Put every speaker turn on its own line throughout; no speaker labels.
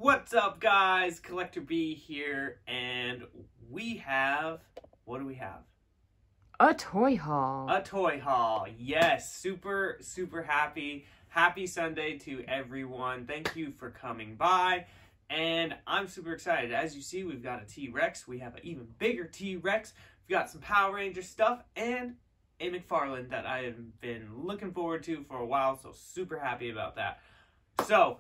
What's up, guys? Collector B here, and we have, what do we have?
A toy haul.
A toy haul. Yes, super happy. Happy Sunday to everyone. Thank you for coming by, and I'm super excited. As you see, we've got a T-Rex. We have an even bigger T-Rex. We've got some Power Ranger stuff, and a Mcfarlane that I have been looking forward to for a while, so super happy about that. So,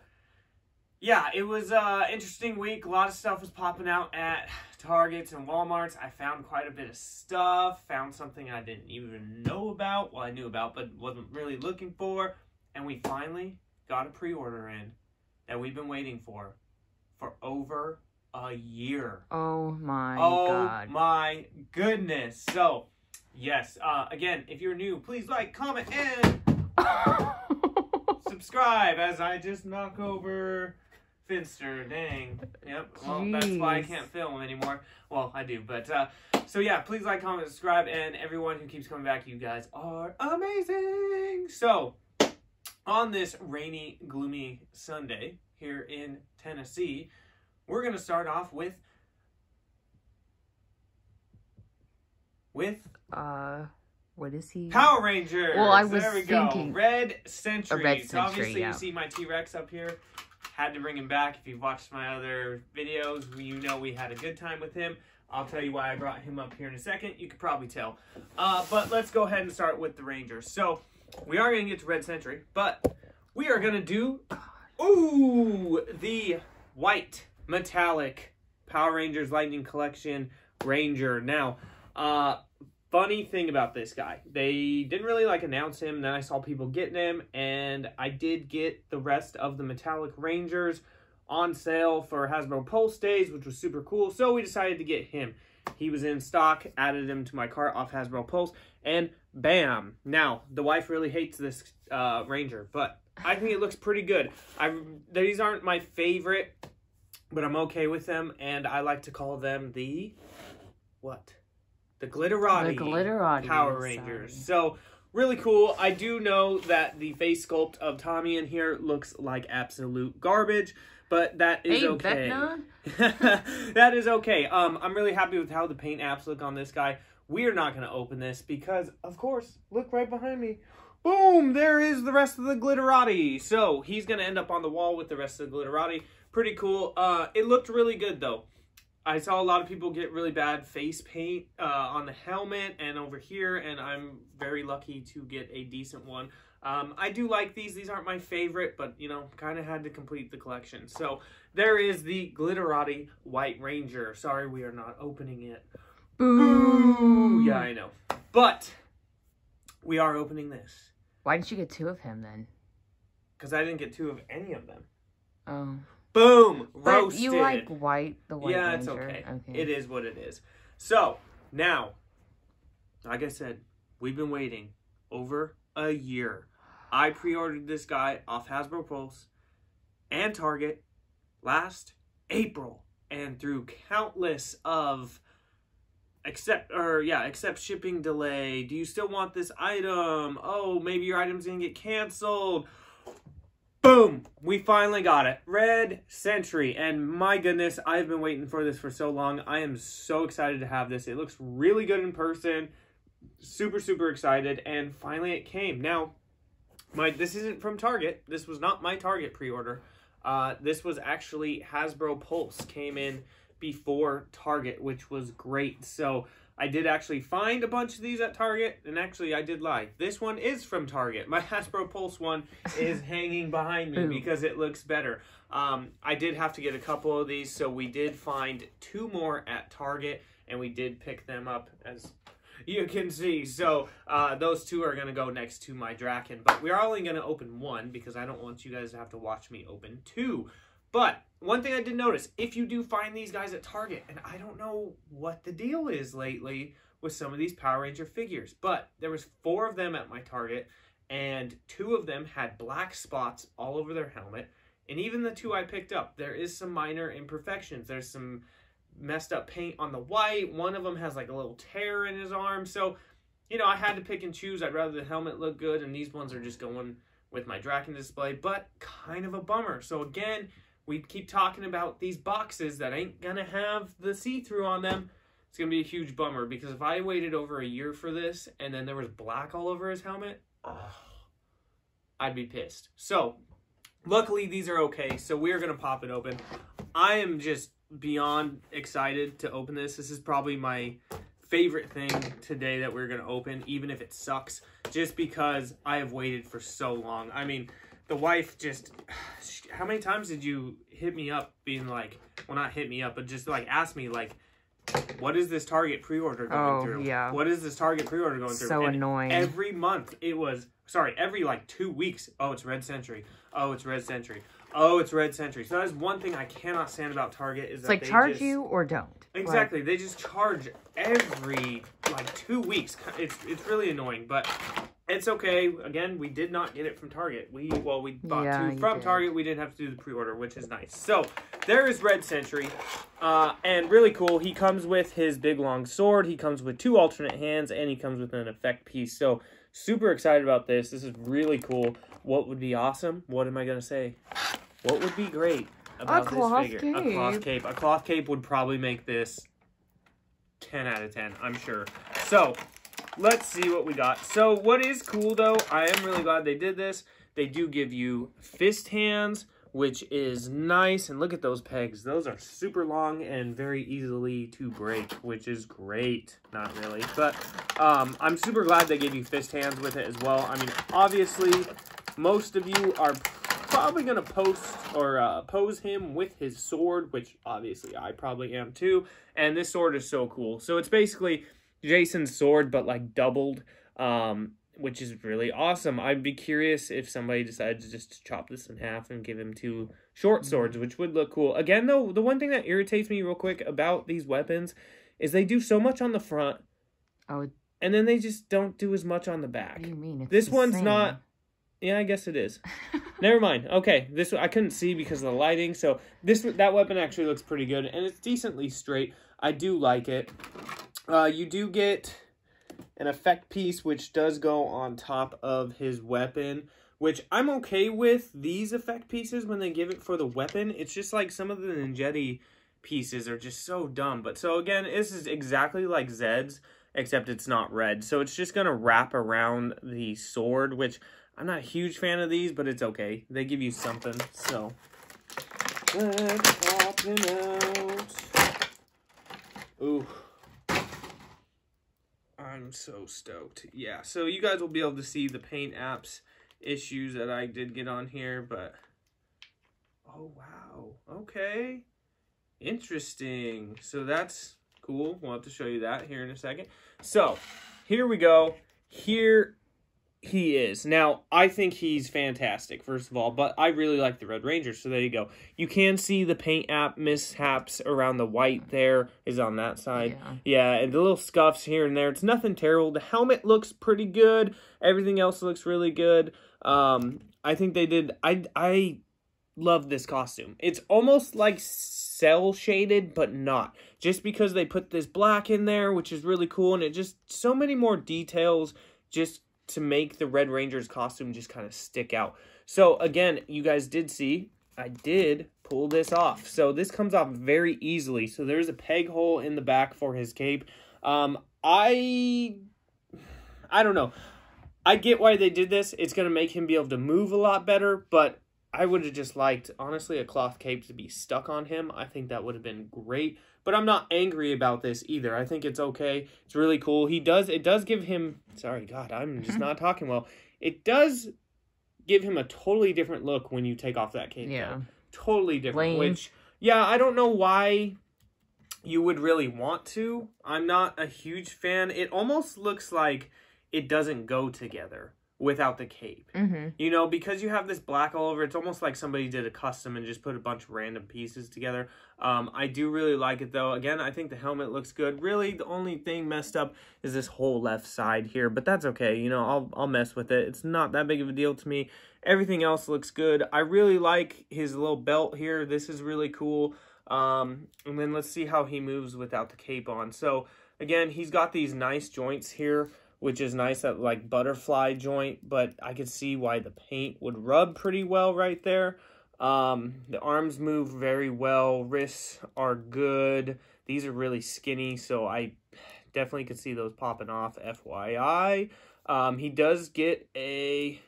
yeah, it was an interesting week. A lot of stuff was popping out at Targets and Walmarts. I found quite a bit of stuff. Found something I didn't even know about. Well, I knew about, but wasn't really looking for. And we finally got a pre-order in that we've been waiting for over a year.
Oh my God.
Oh my goodness. So, yes, again, if you're new, please like, comment, and subscribe as I just knock over Finster. Dang. Yep. Well,
Jeez.
That's why I can't film anymore. Well, I do, but so yeah, please like, comment, subscribe, and everyone who keeps coming back, you guys are amazing. So, on this rainy, gloomy Sunday here in Tennessee, we're gonna start off with
what is he?
Power Rangers.
Well, I was
there we
thinking
go. Red Sentry.
a Red
So
Sentry,
obviously
yeah.
you see my T-Rex up here. Had to bring him back. If you've watched my other videos, you know we had a good time with him. I'll tell you why I brought him up here in a second. You could probably tell. But let's go ahead and start with the Rangers. So we are going to get to Red Sentry, but we are going to do, the white metallic Power Rangers Lightning Collection Ranger. Now, funny thing about this guy, they didn't really announce him. Then I saw people getting him, and I did get the rest of the metallic Rangers on sale for Hasbro Pulse days, which was super cool. So we decided to get him. He was in stock, added him to my cart off Hasbro Pulse, and bam. Now, the wife really hates this Ranger, but I think it looks pretty good. These aren't my favorite, but I'm okay with them, and I like to call them the, what? The Glitterati Power Rangers. So, really cool. I do know that the face sculpt of Tommy in here looks like absolute garbage, but that is okay. That is okay. I'm really happy with how the paint apps look on this guy. We're not going to open this because, of course, look right behind me. Boom! There is the rest of the Glitterati. So, he's going to end up on the wall with the rest of the Glitterati. Pretty cool. It looked really good, though. I saw a lot of people get really bad face paint on the helmet and over here, and I'm very lucky to get a decent one. I do like these. These aren't my favorite, but, you know, kind of had to complete the collection. So, there is the Glitterati White Ranger. Sorry, we are not opening it. Boo! Yeah, I know. But, we are opening this.
Why didn't you get two of him, then?
Because I didn't get two of any of them.
Oh.
Boom!
But
Roasted.
you like the white Ranger.
Yeah, it's okay. It is what it is. So, now, like I said, we've been waiting over a year. I pre-ordered this guy off Hasbro Pulse and Target last April. And through countless of except shipping delay. Do you still want this item? Oh, maybe your item's gonna get canceled. Boom! We finally got it. Red Sentry. And my goodness, I've been waiting for this for so long. I am so excited to have this. It looks really good in person. Super excited. And finally it came. Now, this isn't from Target. This was not my Target pre-order. This was actually Hasbro Pulse. Came in before Target, which was great. So I did actually find a bunch of these at Target, and actually I did lie. This one is from Target. My Hasbro Pulse one is hanging behind me because it looks better. I did have to get a couple of these, so we did find two more at Target, and we did pick them up, as you can see. So those two are going to go next to my Draken, but we are only going to open one because I don't want you guys to have to watch me open two. But one thing I did notice, if you do find these guys at Target, and I don't know what the deal is lately with some of these Power Ranger figures, but there was 4 of them at my Target, and 2 of them had black spots all over their helmet, and even the 2 I picked up, there is some minor imperfections. There's some messed up paint on the white. One of them has like a little tear in his arm, so, you know, I had to pick and choose. I'd rather the helmet look good, and these ones are just going with my Draken display, but kind of a bummer. So again, we keep talking about these boxes that ain't gonna have the see-through on them. It's gonna be a huge bummer, because if I waited over a year for this and then there was black all over his helmet, I'd be pissed. So luckily these are okay, so we're gonna pop it open. I am just beyond excited to open this. This is probably my favorite thing today that we're gonna open, even if it sucks, just because I have waited for so long. I mean, the wife just, how many times did you hit me up being like, well, not hit me up, but just like ask me like, what is this Target pre-order going through?
Yeah.
What is this Target pre-order going through?
So
and
annoying.
every month it was, sorry, every like 2 weeks, oh, it's Red Sentry. Oh, it's Red Sentry. Oh, it's Red Sentry. So that is one thing I cannot stand about Target, is
It's
that
like
they
charge
just,
you or don't.
exactly.
Like,
they just charge every like 2 weeks. It's really annoying, but it's okay. Again, we did not get it from Target. We bought two from Target. We didn't have to do the pre-order, which is nice. So there is Red Sentry, and really cool. He comes with his big long sword. He comes with 2 alternate hands, and he comes with an effect piece. So super excited about this. This is really cool. What would be awesome? What am I gonna say? What would be great about this figure? A cloth cape. A cloth cape would probably make this 10 out of 10, I'm sure. So let's see what we got. So what is cool though, I am really glad they did this. They do give you fist hands, which is nice. And look at those pegs. Those are super long and very easily to break, which is great. Not really, but I'm super glad they gave you fist hands with it as well. I mean, obviously, most of you are probably going to pose him with his sword, which obviously I probably am too. And this sword is so cool. So it's basically Jason's sword, but like doubled, which is really awesome. I'd be curious if somebody decides to just chop this in half and give him 2 short swords, which would look cool. Again, though, the one thing that irritates me real quick about these weapons is they do so much on the front, and then they just don't do as much on the back.
What do you mean? It's
this one's
same.
not... Yeah, I guess it is. Never mind. Okay, this I couldn't see because of the lighting. So that weapon actually looks pretty good, and it's decently straight. I do like it. You do get an effect piece, which does go on top of his weapon, which I'm okay with these effect pieces when they give it for the weapon. It's just like some of the Ninjetti pieces are just so dumb. But so again, this is exactly like Zed's, except it's not red. So it's just gonna wrap around the sword, which I'm not a huge fan of these, but it's okay. They give you something, so let's pop him out. Ooh. I'm so stoked. Yeah, so you guys will be able to see the paint apps issues that I did get on here, but oh wow. Okay. Interesting. So that's cool. We'll have to show you that here in a second. So, here we go. Here he is. Now, I think he's fantastic, first of all, but I really like the Red Ranger, so there you go. You can see the paint app mishaps around the white there is on that side. Yeah, and the little scuffs here and there. It's nothing terrible. The helmet looks pretty good. Everything else looks really good. I think they did... I love this costume. It's almost like cell shaded, but not. Just because they put this black in there, which is really cool, and it just... So many more details just to make the Red Ranger's costume just kind of stick out. So again, you guys did see, I did pull this off. So this comes off very easily. So there's a peg hole in the back for his cape. I don't know. I get why they did this. It's going to make him be able to move a lot better, but I would have just liked, honestly, a cloth cape to be stuck on him. I think that would have been great. But I'm not angry about this either. I think it's okay. It's really cool. It does give him... Sorry, God, I'm just not talking well. It does give him a totally different look when you take off that cape.
Yeah.
Though. Totally different.
Lame.
Which, yeah, I don't know why you would really want to. I'm not a huge fan. It almost looks like it doesn't go together without the cape. You know, because you have this black all over, it's almost like somebody did a custom and just put a bunch of random pieces together. I do really like it though. Again, I think the helmet looks good. Really, the only thing messed up is this whole left side here, but that's okay. You know, I'll mess with it. It's not that big of a deal to me. Everything else looks good. I really like his little belt here. This is really cool. And then let's see how he moves without the cape on. So again, he's got these nice joints here, which is nice, that like butterfly joint, but I could see why the paint would rub pretty well right there. The arms move very well. Wrists are good. These are really skinny, so I definitely could see those popping off, FYI. He does get a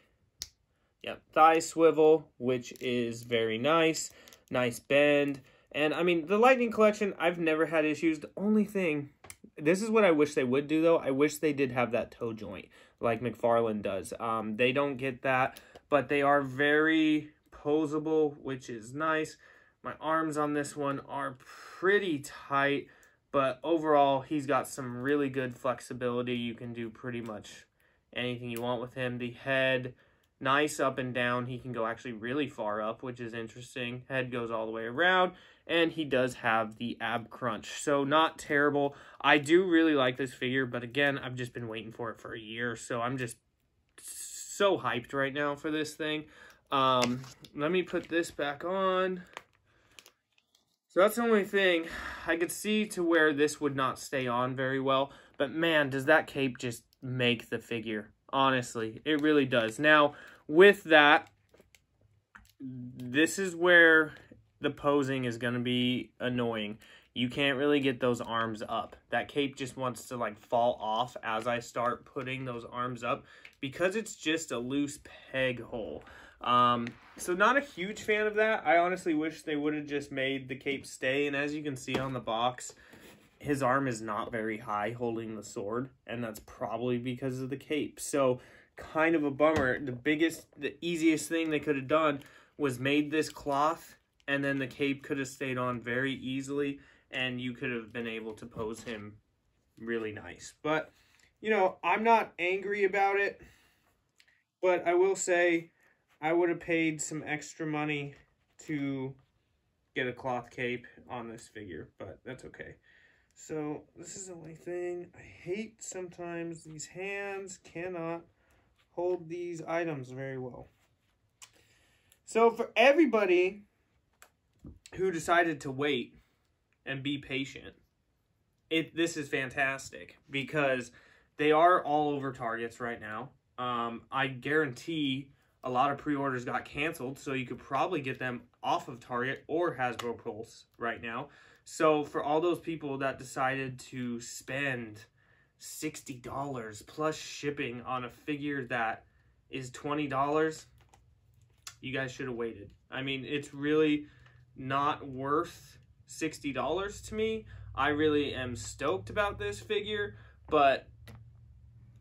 thigh swivel, which is very nice. Nice bend. And, I mean, the Lightning Collection, I've never had issues. The only thing, this is what I wish they would do, though. I wish they did have that toe joint, like Mcfarlane does. They don't get that, but they are very posable, which is nice. My arms on this one are pretty tight, but overall, he's got some really good flexibility. You can do pretty much anything you want with him. The head, nice up and down. He can go actually really far up, which is interesting. Head goes all the way around, and he does have the ab crunch, so not terrible. I do really like this figure, but again, I've just been waiting for it for a year, so I'm just so hyped right now for this thing. Let me put this back on. So that's the only thing. I could see to where this would not stay on very well, but man, does that cape just make the figure. Honestly, it really does. Now, with that, this is where the posing is going to be annoying. You can't really get those arms up. That cape just wants to like fall off as I start putting those arms up because it's just a loose peg hole. So not a huge fan of that. I honestly wish they would have just made the cape stay. And as you can see on the box, his arm is not very high holding the sword, and that's probably because of the cape. So kind of a bummer. The easiest thing they could have done was made this cloth, and then the cape could have stayed on very easily, and you could have been able to pose him really nice. But, you know, I'm not angry about it, but I will say I would have paid some extra money to get a cloth cape on this figure, but that's okay. So this is the only thing. I hate sometimes these hands cannot hold these items very well. So for everybody who decided to wait and be patient, this is fantastic because they are all over Targets right now. I guarantee a lot of pre-orders got canceled, so you could probably get them off of Target or Hasbro Pulse right now. So for all those people that decided to spend $60 plus shipping on a figure that is $20, you guys should have waited. I mean, it's really not worth $60 to me. I really am stoked about this figure, but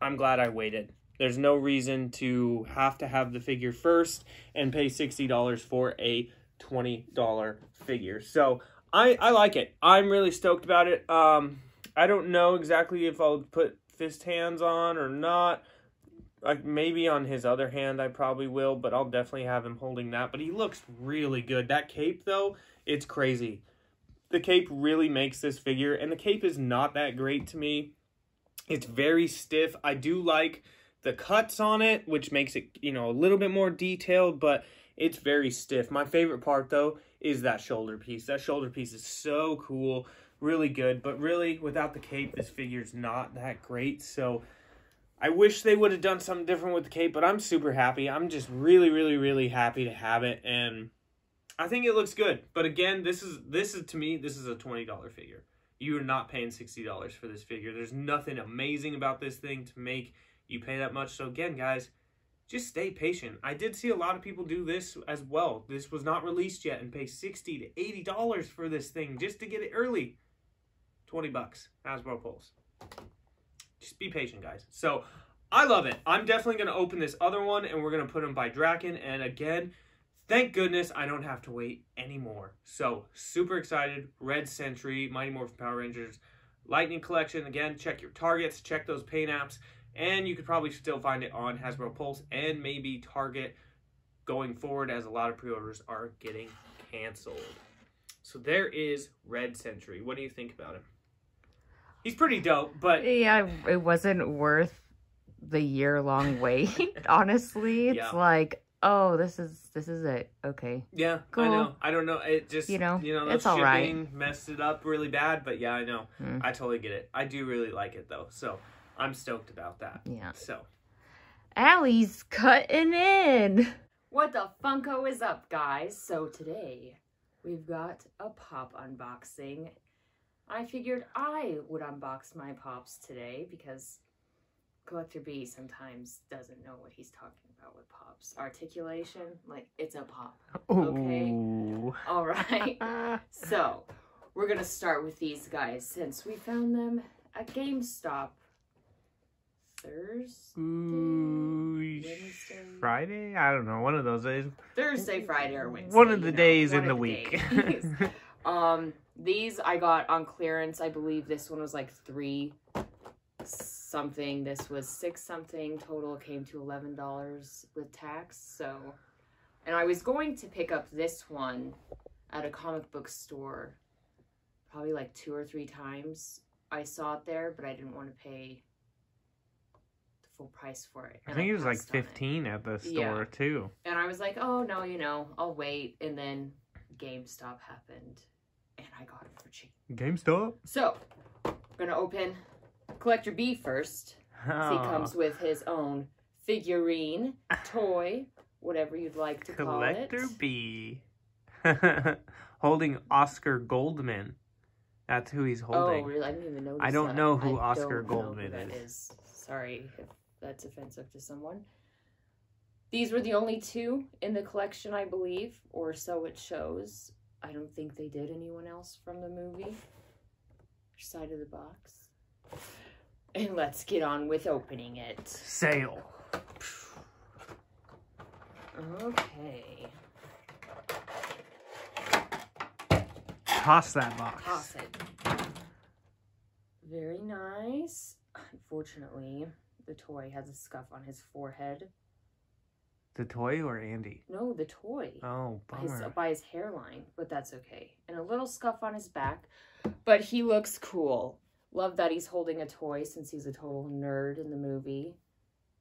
I'm glad I waited. There's no reason to have the figure first and pay $60 for a $20 figure. So I like it. I'm really stoked about it. I don't know exactly if I'll put fist hands on or not. Like maybe on his other hand I probably will, but I'll definitely have him holding that. But he looks really good. That cape though, it's crazy. The cape really makes this figure, and the cape is not that great to me. It's very stiff. I do like the cuts on it, which makes it, you know, a little bit more detailed, but it's very stiff. My favorite part though is that shoulder piece. That shoulder piece is so cool, really good, but really without the cape, this figure's not that great. So I wish they would have done something different with the cape, but I'm super happy. I'm just really, really, really happy to have it, and I think it looks good. But again, this is to me, this is a $20 figure. You are not paying $60 for this figure. There's nothing amazing about this thing to make you pay that much. So again, guys, just stay patient. I did see a lot of people do this as well. This was not released yet and pay $60 to $80 for this thing just to get it early. $20, Hasbro Pulse. Just be patient, guys. So I love it. I'm definitely going to open this other one, and we're going to put them by Draken. And again, thank goodness I don't have to wait anymore. So super excited. Red Sentry, Mighty Morphin Power Rangers, Lightning Collection. Again, check your Targets, check those paint apps. And you could probably still find it on Hasbro Pulse and maybe Target going forward, as a lot of pre-orders are getting canceled. So there is Red Sentry. What do you think about him? He's pretty dope, but
yeah, it wasn't worth the year-long wait. Honestly, it's like, oh, this is it. Okay.
Yeah, cool. I know. I don't know. It just, you know,
it's all right.
Messed it up really bad, but yeah, I know. I totally get it. I do really like it though. So I'm stoked about that.
Yeah.
So
Allie's cutting in. What the Funko is up, guys? So today, we've got a Pop unboxing. I figured I would unbox my Pops today because Collector B sometimes doesn't know what he's talking about with Pops. Articulation, like, it's a Pop. Okay?
Ooh.
All right. So, we're going to start with these guys since we found them at GameStop. Thursday? Wednesday?
Friday? I don't know. One of those days.
Thursday, Friday, or Wednesday.
One of the days in the week.
These I got on clearance. I believe this one was like $3 something. This was $6 something. Total came to $11 with tax. So, and I was going to pick up this one at a comic book store probably like 2 or 3 times. I saw it there, but I didn't want to pay full price for it.
I think it was like 15 at the store too.
And I was like, oh no, you know, I'll wait. And then GameStop happened and I got it for cheap.
GameStop?
So, I'm gonna open Collector B first. So he comes with his own figurine, toy, whatever you'd like to call it.
Collector B. Holding Oscar Goldman. That's who he's holding.
Oh, really? I didn't even notice
I don't
that.
know who Oscar Goldman
is. Sorry if that's offensive to someone. These were the only 2 in the collection, I believe, or so it shows. I don't think they did anyone else from the movie. Side of the box. And let's get on with opening it.
Sale.
Okay.
Toss that box.
Toss it. Very nice. Unfortunately, the toy has a scuff on his forehead.
The toy or Andy?
No, the toy.
Oh, bummer.
By his hairline, but that's okay. And a little scuff on his back, but he looks cool. Love that he's holding a toy since he's a total nerd in the movie.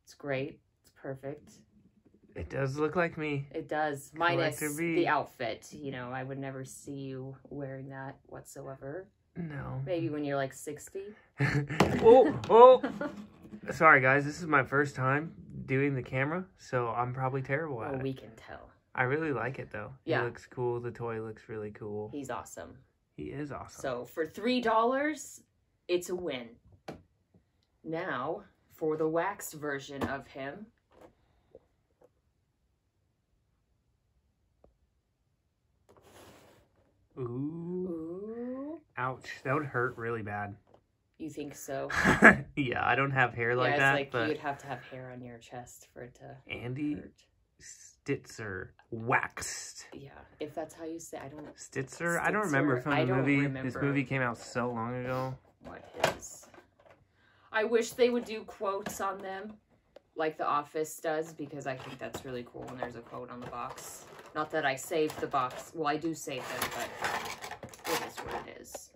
It's great. It's perfect.
It does look like me.
It does. Minus the outfit. You know, I would never see you wearing that whatsoever.
No.
Maybe when you're like 60.
Oh! Sorry, guys. This is my first time doing the camera, so I'm probably terrible at it.
We can tell.
I really like it, though.
Yeah.
He looks cool. The toy looks really cool.
He's awesome.
He is awesome.
So, for $3, it's a win. Now, for the waxed version of him.
Ooh. Ouch. That would hurt really bad.
You think so?
Yeah, I don't have hair like that.
Like but you'd have to have hair on your chest for it to
Andy
hurt.
Stitzer waxed.
Yeah, if that's how you say. I don't.
Stitzer. I don't remember from the movie. This movie came out so long ago.
What is? I wish they would do quotes on them, like The Office does, because I think that's really cool when there's a quote on the box. Not that I saved the box. Well, I do save them, but it is what it is.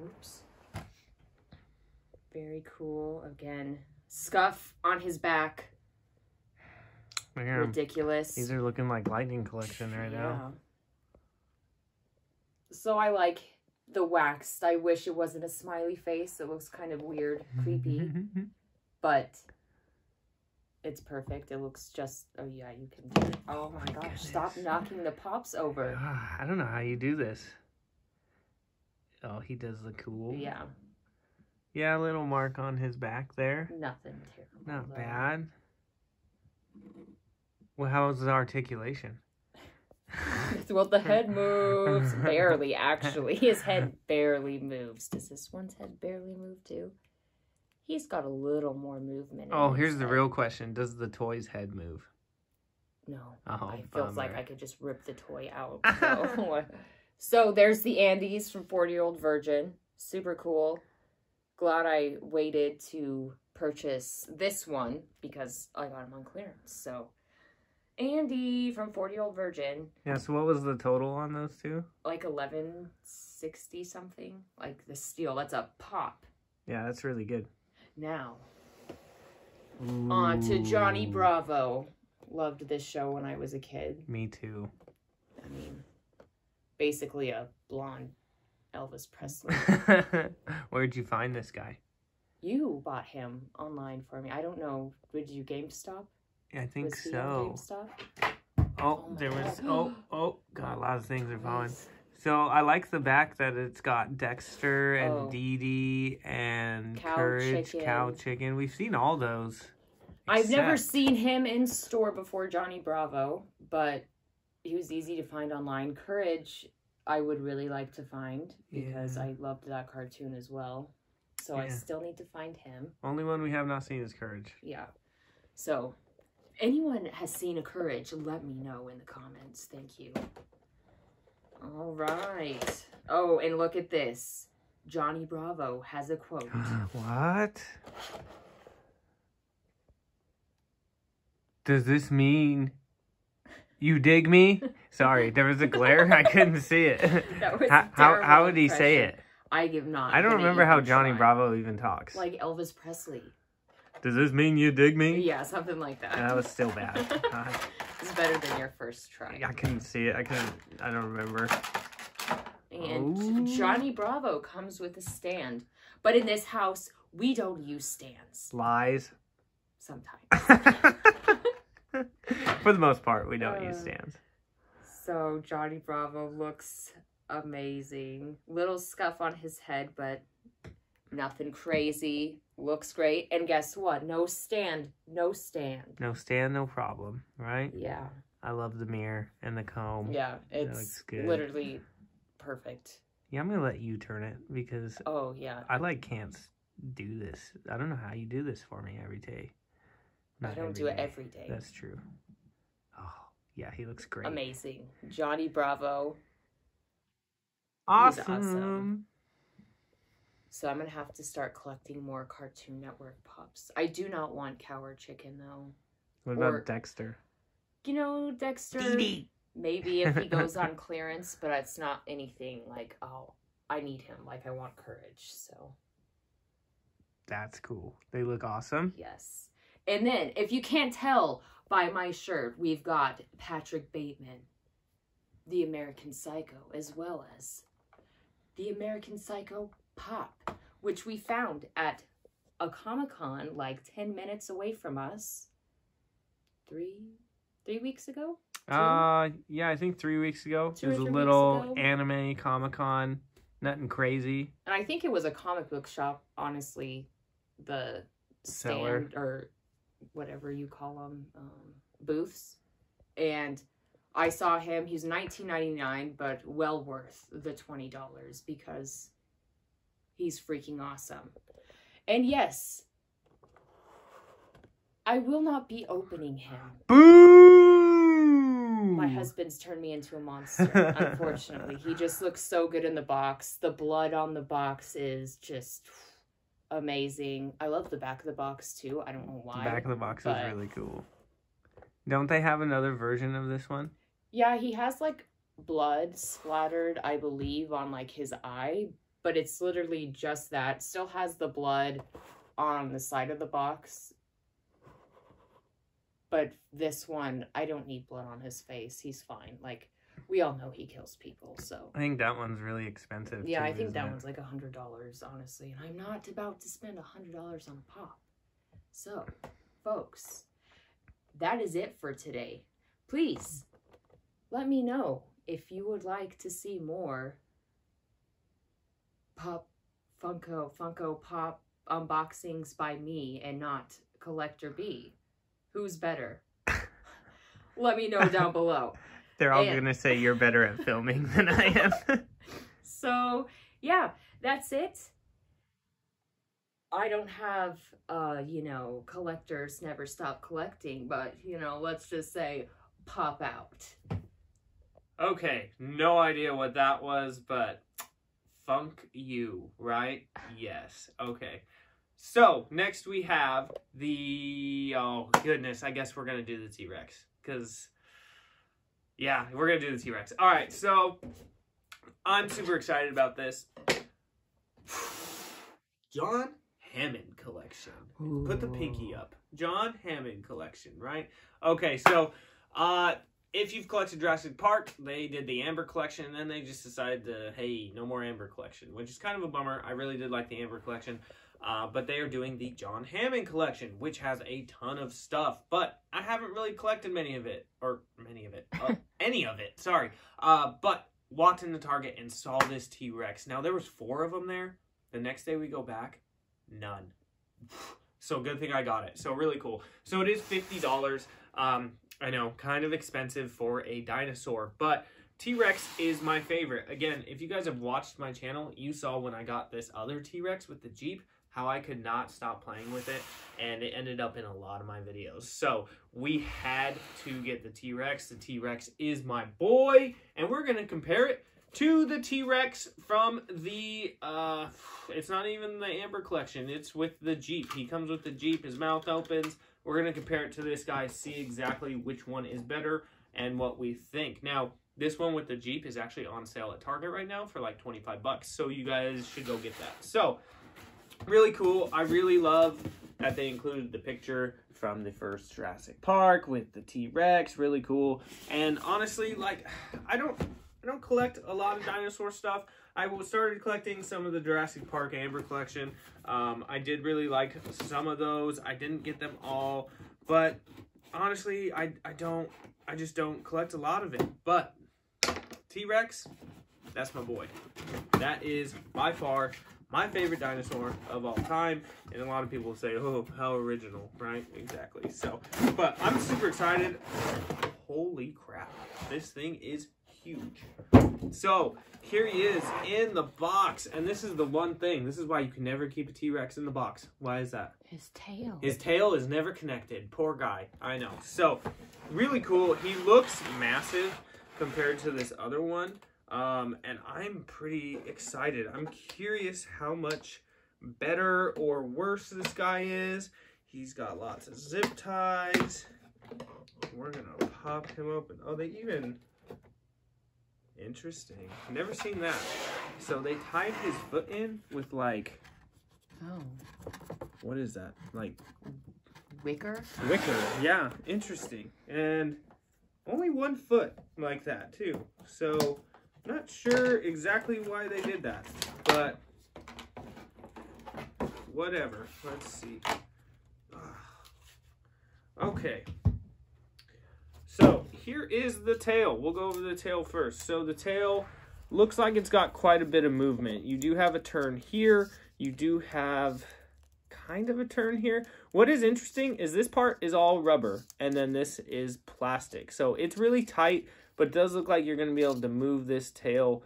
Oops. Very cool. Again, scuff on his back.
Man,
ridiculous.
These are looking like Lightning Collection right now.
So I like the waxed. I wish it wasn't a smiley face. It looks kind of weird, creepy. But it's perfect. It looks just... Oh, yeah, you can do it. Oh, my gosh. Goodness. Stop knocking the Pops over.
I don't know how you do this. Oh, he does look cool.
Yeah.
Yeah, a little mark on his back there.
Nothing terrible.
Not bad. Well, how's the articulation?
Well, the head moves. Barely, actually. His head barely moves. Does this one's head barely move, too? He's got a little more movement.
Oh, here's the real question. Does the toy's head move?
No.
Oh,
I feel like I could just rip the toy out. So there's the Andys from 40-Year-Old Virgin. Super cool. Glad I waited to purchase this one because I got him on clearance. So Andy from 40-Year-Old Virgin.
Yeah, so what was the total on those two?
Like $11.60 something. Like the steel. That's a Pop.
Yeah, that's really good.
Now, on to Johnny Bravo. Loved this show when I was a kid.
Me too.
I mean, basically a blonde Elvis Presley.
Where'd you find this guy?
You bought him online for me. I don't know. Did you GameStop?
I think
Was he on
so.
GameStop?
Oh,
Oh my
there was.
God.
God, a lot of things are falling.
Nice.
So I like the back that it's got Dexter and
Oh.
Dee Dee and
Cow
Courage,
Chicken.
Cow Chicken. We've seen all those.
I've never
except-
seen him in store before, Johnny Bravo, but he was easy to find online. Courage, I would really like to find because
Yeah.
I loved that cartoon as well. So I
Yeah.
still need to find him.
Only one we have not seen is Courage.
Yeah. So, if anyone has seen a Courage, let me know in the comments. Thank you. All right. Oh, and look at this. Johnny Bravo has a quote.
What? Does this mean you dig me? Sorry, there was a glare. I couldn't see it.
That was a
how
terrible
would he say
impression.
it?
I give not.
I don't
gonna
remember how
even
Johnny
try.
Bravo even talks.
Like Elvis Presley.
Does this mean you dig me?
Yeah, something like that.
That was still bad.
It's better than your first try.
I couldn't see it. I don't remember.
And
Oh.
Johnny Bravo comes with a stand. But in this house, we don't use stands.
Lies.
Sometimes.
For the most part, we don't use stands.
So Johnny Bravo looks amazing. Little scuff on his head, but nothing crazy. Looks great. And guess what? No stand. No stand.
No stand, no problem, right?
Yeah.
I love the mirror and the comb.
Yeah. It's
looks good.
literally perfect.
Yeah, I'm gonna let you turn it because
Oh, yeah.
I can't do this. I don't know how you do this for me every day.
I
Not
don't
every
do it
day.
every day.
That's true. Oh, yeah, he looks great.
Amazing. Johnny Bravo.
Awesome.
awesome. So I'm going to have to start collecting more Cartoon Network pups. I do not want Cow Chicken, though.
What
Or-
about Dexter?
You know, Dexter,
Dee
maybe if he goes on clearance, but it's not anything like, oh, I need him. Like, I want Courage, so
That's cool. They look awesome.
yes. And then, if you can't tell by my shirt, we've got Patrick Bateman, the American Psycho, as well as the American Psycho Pop, which we found at a Comic-Con like 10 minutes away from us. Three weeks ago?
Yeah, I think 3 weeks ago.
2
It
or
was a
3 weeks
little
ago.
anime Comic-Con. Nothing crazy.
And I think it was a comic book shop, honestly. The
Seller.
stand, or whatever you call them, booths. And I saw him. He was $19.99, but well worth the $20 because he's freaking awesome. And yes, I will not be opening him.
Boo!
My husband's turned me into a monster, unfortunately. He just looks so good in the box. The blood on the box is just amazing. I love the back of the box, too. I don't know why.
The back of the box
but-
is really cool. Don't they have another version of this one?
Yeah, he has, like, blood splattered, I believe, on, like, his eye. But it's literally just that. Still has the blood on the side of the box. But this one, I don't need blood on his face. He's fine. Like, we all know he kills people, so.
I think that one's really expensive.
Yeah,
too,
I think
isn't
that
it?
one's like $100, honestly. And I'm not about to spend $100 on a pop. So, folks, that is it for today. Please, let me know if you would like to see more Funko Pop unboxings by me and not Collector B. Who's better? Let me know down below.
They're all
And-
going to say you're better at filming than I am.
So, yeah, that's it. I don't have, collectors never stop collecting, but, let's just say pop out.
Okay, no idea what that was, but funk you, right? Yes, okay. So, next we have the, oh goodness, I guess we're going to do the T-Rex, because, yeah, we're going to do the T-Rex. All right, so, I'm super excited about this. John Hammond collection. Put the pinky up. John Hammond collection, right? Okay, so, if you've collected Jurassic Park, they did the Amber collection, and then they just decided to, hey, no more Amber collection, which is kind of a bummer. I really did like the Amber collection. But they are doing the John Hammond collection, which has a ton of stuff. But I haven't really collected any of it. Any of it, sorry. But walked into Target and saw this T-Rex. Now, there was 4 of them there. The next day we go back, none. So good thing I got it. So really cool. So it is $50. I know, kind of expensive for a dinosaur, but T-Rex is my favorite. Again, if you guys have watched my channel, you saw when I got this other T-Rex with the Jeep, how I could not stop playing with it, and it ended up in a lot of my videos. So we had to get the T-Rex. The T-Rex is my boy, and we're going to compare it to the T-Rex from the, it's not even the Amber collection, it's with the Jeep. He comes with the Jeep, his mouth opens. We're going to compare it to this guy, see exactly which one is better and what we think. Now, this one with the Jeep is actually on sale at Target right now for like 25 bucks, so you guys should go get that. So, really cool. I really love that they included the picture from the first Jurassic Park with the T-Rex. Really cool. And honestly, like, I don't collect a lot of dinosaur stuff. I started collecting some of the Jurassic Park Amber collection. I did really like some of those. I didn't get them all, but honestly, I just don't collect a lot of it. But T-Rex, that's my boy. That is by far my favorite dinosaur of all time. And a lot of people say, oh, how original, right? Exactly. So, but I'm super excited. Holy crap. This thing is huge. So here he is in the box, and this is the one thing. This is why you can never keep a T-Rex in the box. Why is that?
His tail.
His tail is never connected. Poor guy. I know. So really cool. He looks massive compared to this other one, and I'm pretty excited. I'm curious how much better or worse this guy is. He's got lots of zip ties. We're gonna pop him open. Oh, they even... Interesting. Never seen that. So they tied his foot in with like...
Oh.
What is that? Like...
Wicker?
Wicker, yeah. Interesting. And only 1 foot like that, too. So, not sure exactly why they did that. But, whatever. Let's see. Okay. So, here is the tail. We'll go over the tail first. So, the tail looks like it's got quite a bit of movement. You do have a turn here. You do have kind of a turn here. What is interesting is this part is all rubber, and then this is plastic. So, it's really tight, but it does look like you're going to be able to move this tail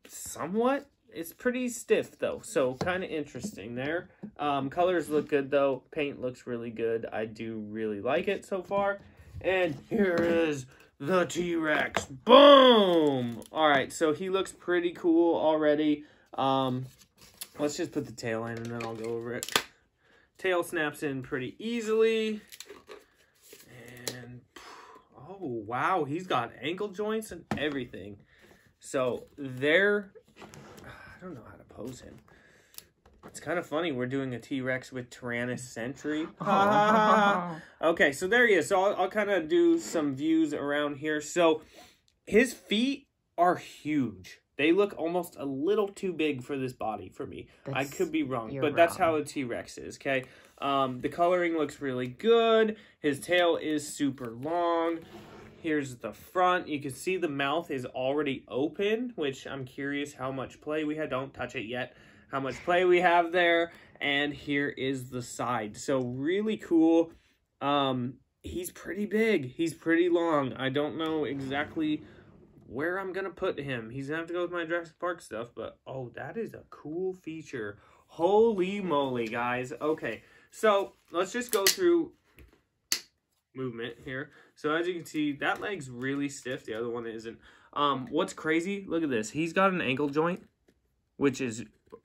somewhat. It's pretty stiff, though, so kind of interesting there. Colors look good, though. Paint looks really good. I do really like it so far. And here is the T-Rex. Boom! All right, so he looks pretty cool already. Let's just put the tail in, and then I'll go over it. Tail snaps in pretty easily. And, oh, wow, he's got ankle joints and everything. So, there... I don't know how to pose him. It's kind of funny. We're doing a T-Rex with Tyrannus Sentry. Okay, so there he is. So I'll kind of do some views around here. So his feet are huge. They look almost a little too big for this body for me. I could be wrong, but that's how a T-Rex is, okay? The coloring looks really good. His tail is super long. Here's the front. You can see the mouth is already open, which I'm curious how much play we had. Don't touch it yet. How much play we have there. And here is the side. So really cool. He's pretty big. He's pretty long. I don't know exactly where I'm going to put him. He's going to have to go with my Jurassic Park stuff. But, oh, that is a cool feature. Holy moly, guys. Okay, so let's just go through movement here. So as you can see, that leg's really stiff. The other one isn't. What's crazy, look at this. He's got an ankle joint, which is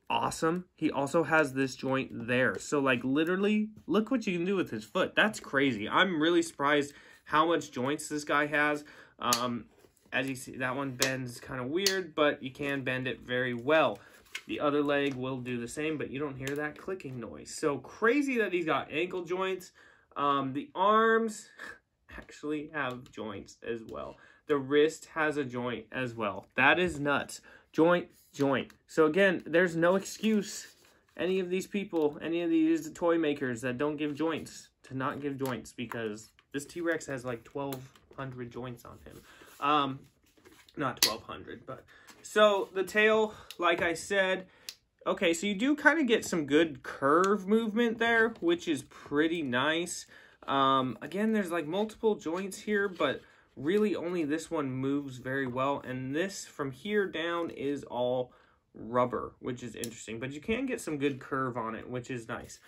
awesome. He also has this joint there. So like literally, look what you can do with his foot. That's crazy. I'm really surprised how much joints this guy has. As you see, that one bends kind of weird, but you can bend it very well. The other leg will do the same, but you don't hear that clicking noise. So crazy that he's got ankle joints. The arms actually have joints as well. The wrist has a joint as well. That is nuts. Joint. So again, there's no excuse any of these people, any of these toy makers that don't give joints, to not give joints, because this T-Rex has like 1,200 joints on him. Not 1,200, but... So, the tail, like I said... Okay, so you do kind of get some good curve movement there, which is pretty nice. Again, there's like multiple joints here, but really only this one moves very well. And this from here down is all rubber, which is interesting. But you can get some good curve on it, which is nice.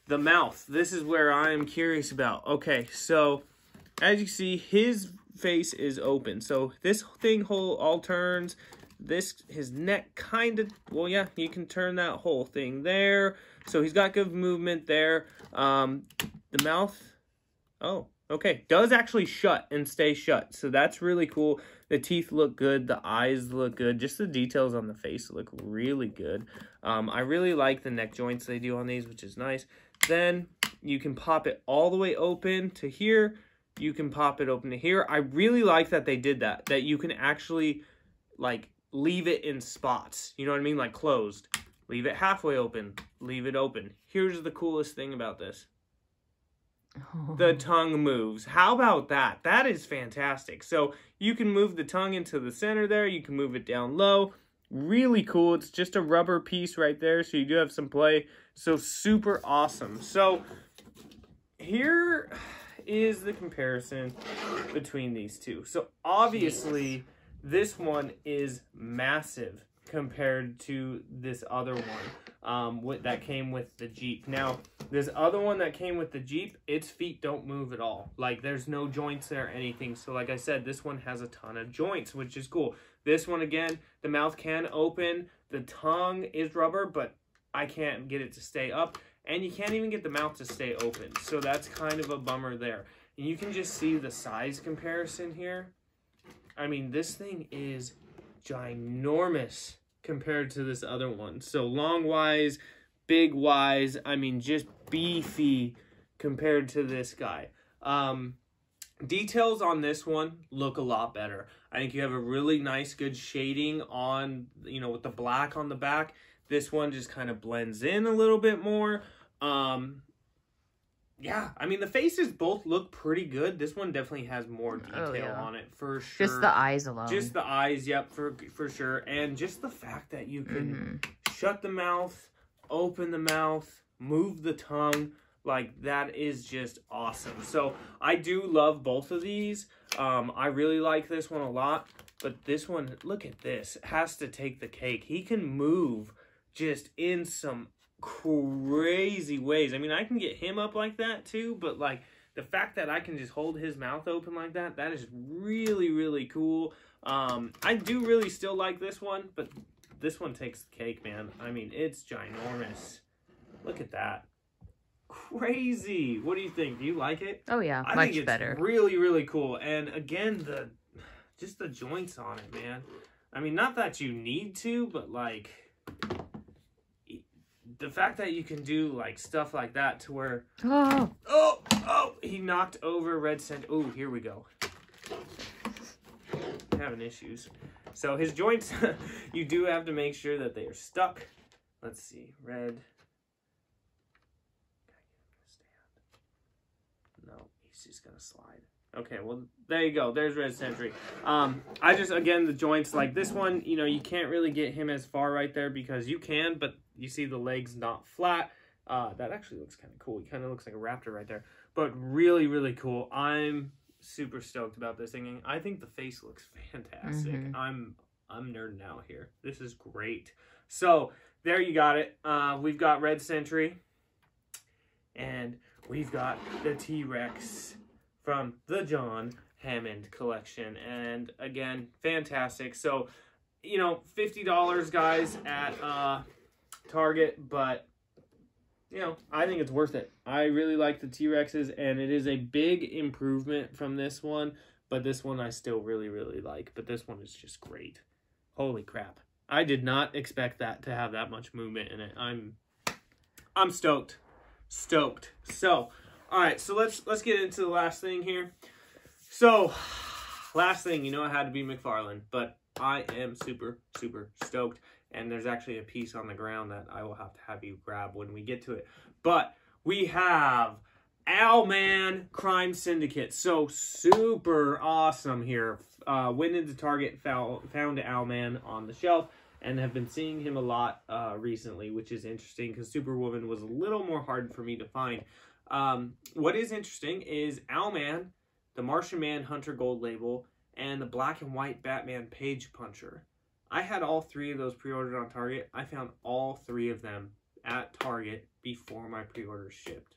The mouth, this is where I'm curious about. Okay, so as you see, his face is open. So this thing all turns. His neck kind of, well, yeah, you can turn that whole thing there. So he's got good movement there. The mouth, oh, okay, does actually shut and stay shut. So that's really cool. The teeth look good. The eyes look good. Just the details on the face look really good. I really like the neck joints they do on these, which is nice. Then you can pop it all the way open to here. You can pop it open to here. I really like that they did that. That you can actually, like, leave it in spots. You know what I mean? Like closed. Leave it halfway open. Leave it open. Here's the coolest thing about this. Oh. The tongue moves. How about that? That is fantastic. So you can move the tongue into the center there. You can move it down low. Really cool. It's just a rubber piece right there. So you do have some play. So super awesome. So here is the comparison between these two. So obviously... This one is massive compared to this other one that came with the Jeep. Now, this other one that came with the Jeep, its feet don't move at all. Like, there's no joints there or anything. So, like I said, this one has a ton of joints, which is cool. This one, again, the mouth can open. The tongue is rubber, but I can't get it to stay up. And you can't even get the mouth to stay open. So, that's kind of a bummer there. And you can just see the size comparison here. I mean, this thing is ginormous compared to this other one. So long-wise, big-wise, I mean, just beefy compared to this guy. Details on this one look a lot better. I think you have a really nice, good shading on, you know, with the black on the back. This one just kind of blends in a little bit more. Yeah, I mean, the faces both look pretty good. This one definitely has more detail on it, for sure.
Just the eyes alone.
Just the eyes, yep, for sure. And just the fact that you can shut the mouth, open the mouth, move the tongue, like, that is just awesome. So, I do love both of these. I really like this one a lot. But this one, look at this, has to take the cake. He can move just in some crazy ways. I mean, I can get him up like that too, but like the fact that I can just hold his mouth open like that, that is really, really cool. I do really still like this one, but this one takes the cake, man. I mean, it's ginormous. Look at that. Crazy. What do you think? Do you like it?
Oh yeah,
I
much
think it's
better.
Really, really cool. And again, just the joints on it, man. I mean, not that you need to, but like, the fact that you can do, like, stuff like that to where... Oh! He knocked over Red Sentry. Oh, here we go. I'm having issues. So, his joints, you do have to make sure that they are stuck. Let's see. Red. No, he's just going to slide. Okay, well, there you go. There's Red Sentry. I just, again, the joints, like this one, you know, you can't really get him as far right there because you can, but you see the legs not flat. That actually looks kind of cool. He kind of looks like a raptor right there. But really, really cool. I'm super stoked about this thing. I think the face looks fantastic. I'm nerding out here. This is great. So, there you got it. We've got Red Sentry. And we've got the T-Rex from the John Hammond collection. And again, fantastic. So, you know, $50, guys, at Target, but, you know, I think it's worth it. I really like the T-Rexes, and it is a big improvement from this one, but this one I still really, really like. But this one is just great. Holy crap. I did not expect that to have that much movement in it. I'm stoked. Stoked. So, all right, so let's get into the last thing here. So, last thing, you know, it had to be Mcfarlane, but I am super, super stoked. And there's actually a piece on the ground that I will have you grab when we get to it. But we have Owlman Crime Syndicate. So super awesome here. Went into Target, found Owlman on the shelf, and have been seeing him a lot recently, which is interesting because Superwoman was a little more hard for me to find. What is interesting is Owlman, the Martian Manhunter Gold Label, and the Black and White Batman Page Puncher. I had all 3 of those pre-ordered on Target. I found all 3 of them at Target before my pre-orders shipped.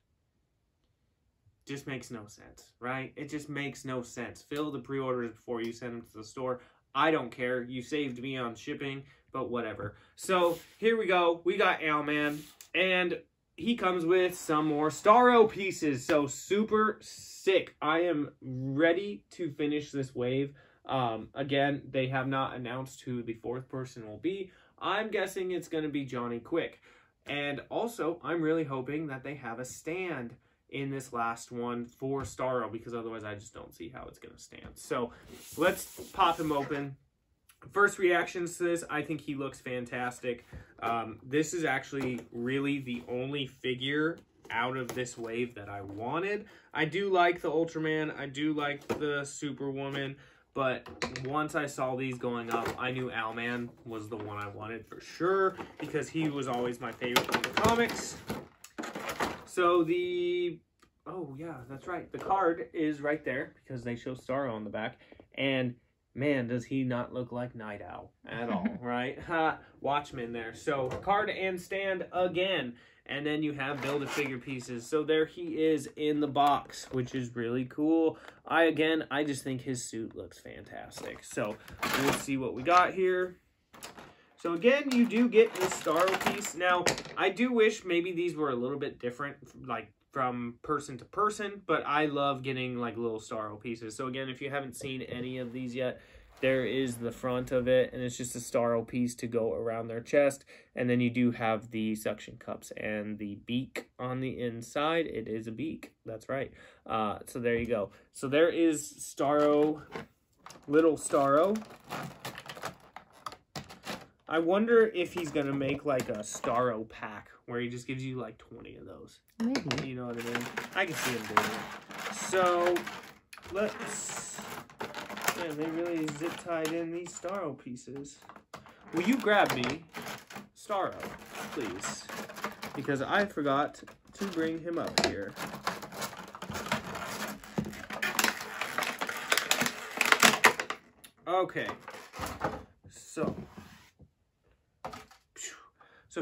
Just makes no sense, right? It just makes no sense. Fill the pre-orders before you send them to the store. I don't care. You saved me on shipping, but whatever. So here we go. We got Owlman, and he comes with some more Starro pieces. So super sick. I am ready to finish this wave. Again, they have not announced who the 4th person will be. I'm guessing it's going to be Johnny Quick. And also, I'm really hoping that they have a stand in this last one for Starro, because otherwise I just don't see how it's going to stand. So let's pop him open. First reactions to this, I think he looks fantastic. This is actually really the only figure out of this wave that I wanted. I do like the Ultraman. I do like the Superwoman. But once I saw these going up, I knew Owlman was the one I wanted for sure, because he was always my favorite from the comics. So oh yeah, that's right. The card is right there because they show Starro on the back. And man, does he not look like Night Owl at all, right? Watchman there. So card and stand again. And then you have Build-A-Figure pieces. So there he is in the box, which is really cool. I just think his suit looks fantastic. So we'll see what we got here. So again, you do get this Starro piece. Now, I do wish maybe these were a little bit different, like from person to person, but I love getting like little Starro pieces. So again, if you haven't seen any of these yet, there is the front of it, and it's just a Starro piece to go around their chest. And then you do have the suction cups and the beak on the inside. It is a beak. That's right. So there you go. So there is Starro, little Starro. I wonder if he's going to make like a Starro pack where he just gives you like 20 of those.
Maybe.
You know what I mean? I can see him doing it. So let's... Yeah, they really zip-tied in these Starro pieces. Will you grab me Starro, please? Because I forgot to bring him up here. Okay. So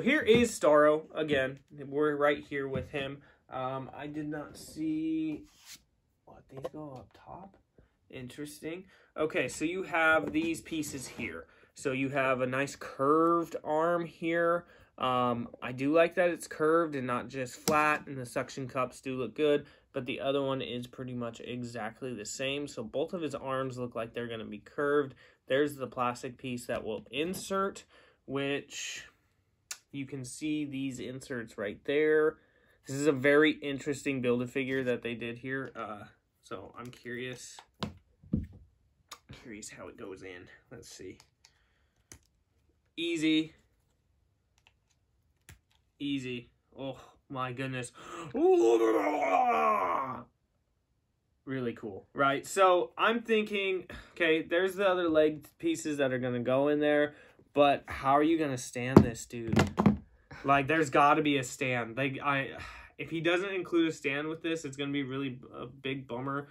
here is Starro again. We're right here with him. I did not see... What, these go up top? Interesting. Okay, so you have these pieces here. So you have a nice curved arm here. I do like that it's curved and not just flat, and the suction cups do look good, but the other one is pretty much exactly the same. So both of his arms look like they're going to be curved. There's the plastic piece that will insert, which you can see these inserts right there. This is a very interesting Build-A-Figure that they did here. So I'm curious how it goes in. Let's see. Easy. Oh my goodness. Really cool, right? So I'm thinking, okay, there's the other leg pieces that are gonna go in there, but how are you gonna stand this dude? Like, there's gotta be a stand. Like, if he doesn't include a stand with this, it's gonna be really a big bummer.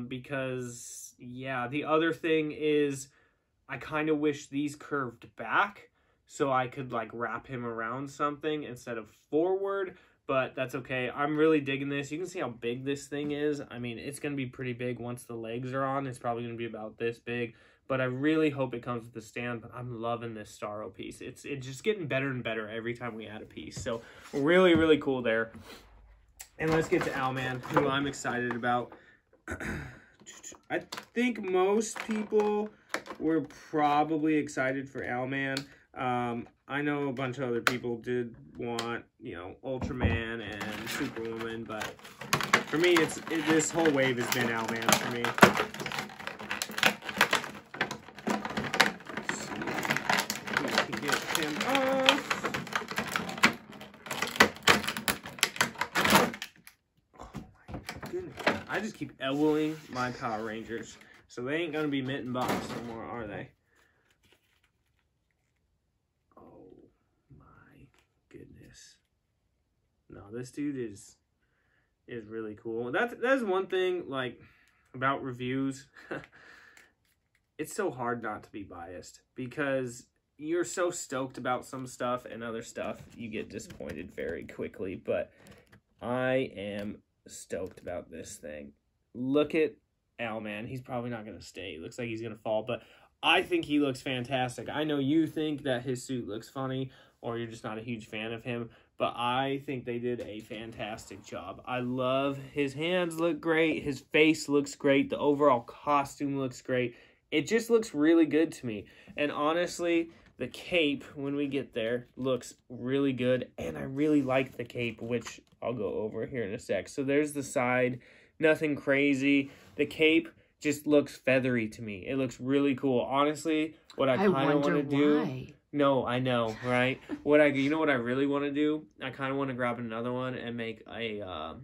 Because yeah, the other thing is I kind of wish these curved back so I could like wrap him around something instead of forward, but that's okay. I'm really digging this. You can see how big this thing is. I mean, it's going to be pretty big once the legs are on. It's probably going to be about this big, but I really hope it comes with the stand. But I'm loving this Starro piece. It's just getting better and better every time we add a piece. So really, really cool there. And let's get to Owlman, who I'm excited about. I think most people were probably excited for Owlman. I know a bunch of other people did want, you know, Ultraman and Superwoman, but for me, this whole wave has been Owlman for me. I just keep elbowing my Power Rangers. So they ain't gonna be Mitten Box no more, are they? Oh my goodness. No, this dude is really cool. That's one thing, like, about reviews. It's so hard not to be biased because you're so stoked about some stuff and other stuff you get disappointed very quickly. But I am stoked about this thing. Look at Owlman. He's probably not going to stay. Looks like he's going to fall, but I think he looks fantastic. I know you think that his suit looks funny or you're just not a huge fan of him, but I think they did a fantastic job. I love his hands look great. His face looks great. The overall costume looks great. It just looks really good to me. And honestly, the cape, when we get there, looks really good. And I really like the cape, which I'll go over here in a sec. So there's the side. Nothing crazy. The cape just looks feathery to me. It looks really cool. Honestly, what I kind of want to do...
Why.
No, I know, right? You know what I really want to do? I kind of want to grab another one and make a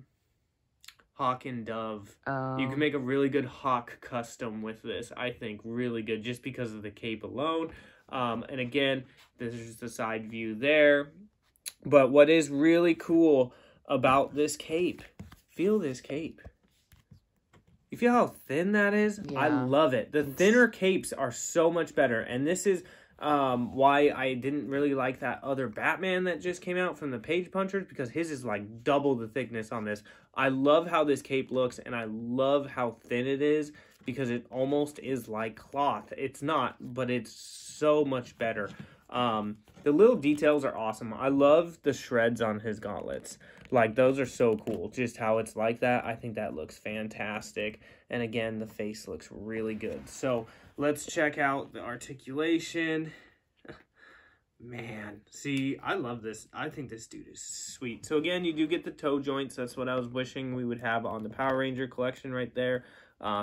Hawk and Dove. You can make a really good Hawk custom with this. I think really good just because of the cape alone. And again, this is just the side view there. But what is really cool about this cape? Feel this cape. You feel how thin that is? Yeah. I love it. The thinner capes are so much better. And this is why I didn't really like that other Batman that just came out from the Page Punchers, because his is like double the thickness on this. I love how this cape looks, and I love how thin it is because it almost is like cloth. It's not, but it's so much better. The little details are awesome. I love the shreds on his gauntlets. Like, those are so cool. Just how it's like that. I think that looks fantastic. And again, the face looks really good. So let's check out the articulation. Man, see, I love this. I think this dude is sweet. So again, you do get the toe joints. That's what I was wishing we would have on the Power Ranger collection right there.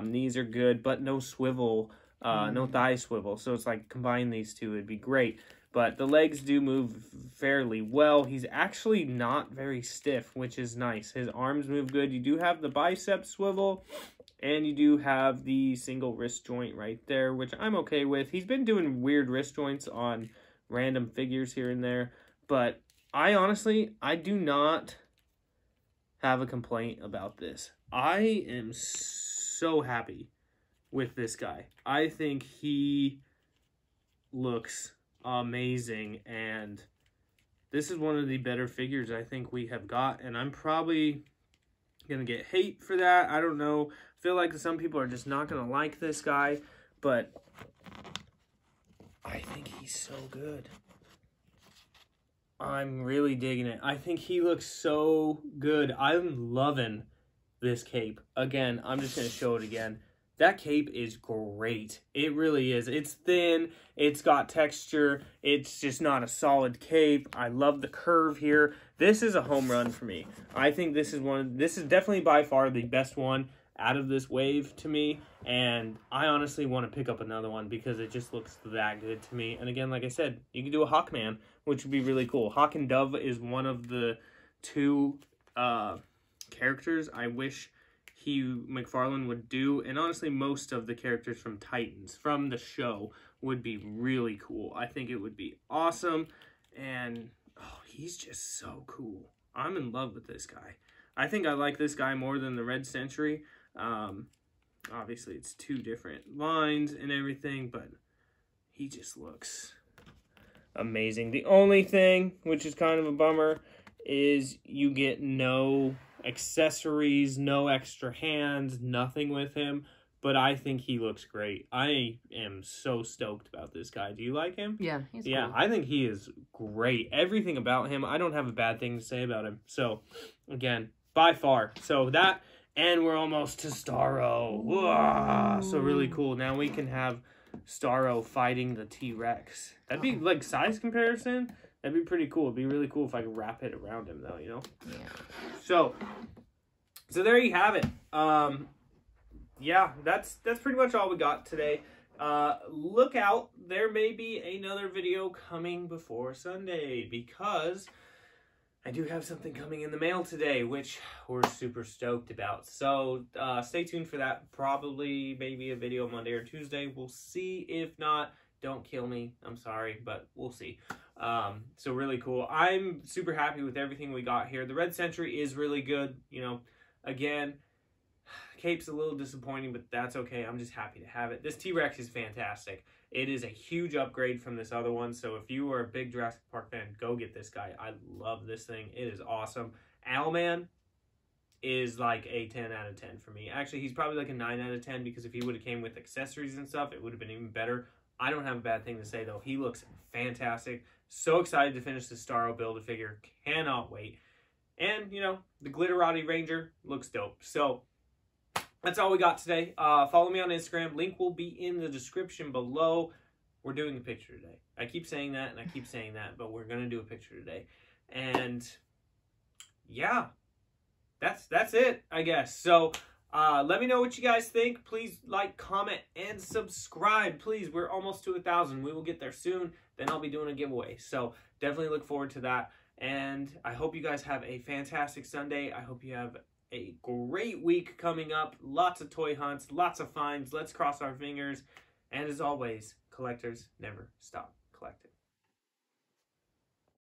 These are good, but no swivel, no thigh swivel. So it's like, combine these two, it'd be great. But the legs do move fairly well. He's actually not very stiff, which is nice. His arms move good. You do have the bicep swivel, and you do have the single wrist joint right there, which I'm okay with. He's been doing weird wrist joints on random figures here and there, but I do not have a complaint about this. I am so happy with this guy. I think he looks amazing, and this is one of the better figures I think we have got, and I'm probably gonna get hate for that. I don't know. I feel like some people are just not gonna like this guy, but I think he's so good. I'm really digging it. I think he looks so good. I'm loving this cape. Again, I'm just gonna show it again. That cape is great. It really is. It's thin. It's got texture. It's just not a solid cape. I love the curve here. This is a home run for me. I think this is definitely by far the best one out of this wave to me. And I honestly want to pick up another one because it just looks that good to me. And again, like I said, you can do a Hawkman, which would be really cool. Hawk and Dove is one of the two characters I wish Mcfarlane would do, and honestly most of the characters from Titans from the show would be really cool. I think it would be awesome, and he's just so cool. I'm in love with this guy. I think I like this guy more than the Red Sentry. Obviously it's two different lines and everything, but he just looks amazing. The only thing, which is kind of a bummer, is you get no accessories, no extra hands, nothing with him, but I think he looks great. I am so stoked about this guy. Do you like him?
Yeah, he's
cool. I think he is great. Everything about him, I don't have a bad thing to say about him. So, again, by far. So that, and we're almost to Starro. Whoa, so really cool. Now we can have Starro fighting the T-Rex. That'd be, like, size comparison. That'd be pretty cool. It'd be really cool if I could wrap it around him, though, you know? Yeah. So there you have it. Yeah, that's pretty much all we got today. Look out. There may be another video coming before Sunday because I do have something coming in the mail today, which we're super stoked about. So stay tuned for that. Probably maybe a video Monday or Tuesday. We'll see. If not, don't kill me. I'm sorry, but we'll see. So really cool. I'm super happy with everything we got here. The Red Sentry is really good. You know, again, Cape's a little disappointing, but that's okay. I'm just happy to have it. This T-Rex is fantastic. It is a huge upgrade from this other one. So if you are a big Jurassic Park fan, go get this guy. I love this thing. It is awesome. Owlman is like a 10 out of 10 for me. Actually, he's probably like a 9 out of 10 because if he would have came with accessories and stuff, it would have been even better. I don't have a bad thing to say, though. He looks fantastic. So excited to finish the Starro Build-A-Figure. Cannot wait. And, you know, the Glitterati Ranger looks dope. So that's all we got today. Follow me on Instagram. Link will be in the description below. We're doing a picture today. I keep saying that and I keep saying that, but we're going to do a picture today. And yeah, that's it, I guess. So let me know what you guys think. Please like, comment, and subscribe. Please, we're almost to 1,000. We will get there soon. Then I'll be doing a giveaway. So definitely look forward to that. And I hope you guys have a fantastic Sunday. I hope you have a great week coming up. Lots of toy hunts, lots of finds. Let's cross our fingers. And as always, collectors never stop.